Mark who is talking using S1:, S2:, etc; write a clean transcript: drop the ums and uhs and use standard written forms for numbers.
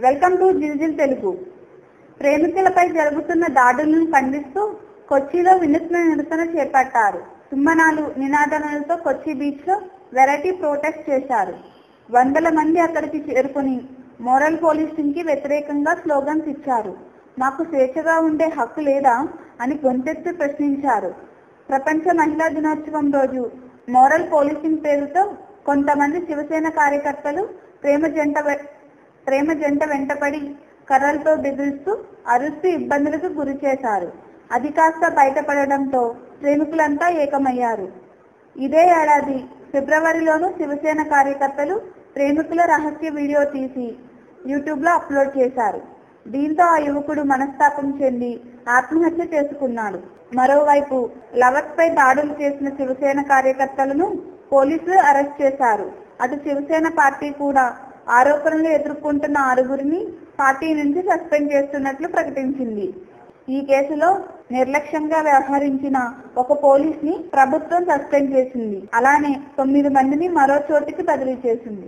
S1: Welcome to Jiljil Telugu. ప్రేమికులపై జరుగుతున్న దాడులను ఖండిస్తూ కొచ్చిలో వినూత్న నిరసన చేపట్టారు. తుమ్మనాలు నినాదాలతో కొచ్చి బీచ్ లో వెరైటీ ప్రొటెస్ట్ చేశారు. వందల మంది అక్కడికి చేరుకుని మోరల్ పోలీసింగ్ కి వ్యతిరేకంగా స్లోగన్స్ ఇచ్చారు. మాకు స్వేచ్ఛగా ఉండే హక్కు లేదా అని గొంతెత్తి ప్రశ్నించారు. ప్రపంచ మహిళా దినోత్సవం రోజు మోరల్ పోలీసింగ్ పేరుతో కొంతమంది శివసేన కార్యకర్తలు ప్రేమ జంట వెంటపడి కర్రలతో బెదిరిస్తూ అరుస్తూ ఇబ్బందులకు గురి చేశారు. అది కాస్త బయటపడడంతో ప్రేమికులంతా ఏకమయ్యారు. ఇదే ఏడాది ఫిబ్రవరిలోనూ శివసేన కార్యకర్తలు ప్రేమికుల రహస్య వీడియో తీసి యూట్యూబ్ లో అప్లోడ్ చేశారు. దీంతో ఆ యువకుడు మనస్తాపం చెంది ఆత్మహత్య చేసుకున్నాడు. మరోవైపు లవర్స్ పై దాడులు చేసిన శివసేన కార్యకర్తలను పోలీసులు అరెస్ట్ చేశారు. అటు శివసేన పార్టీ కూడా ఆరోపణలు ఎదుర్కొంటున్న 6గురిని పార్టీ నుంచి సస్పెండ్ చేస్తున్నట్లు ప్రకటించింది. ఈ కేసులో నిర్లక్ష్యంగా వ్యవహరించిన ఒక పోలీస్ ని ప్రభుత్వం సస్పెండ్ చేసింది. అలానే 9 మందిని మరో చోటికి బదిలీ చేసింది.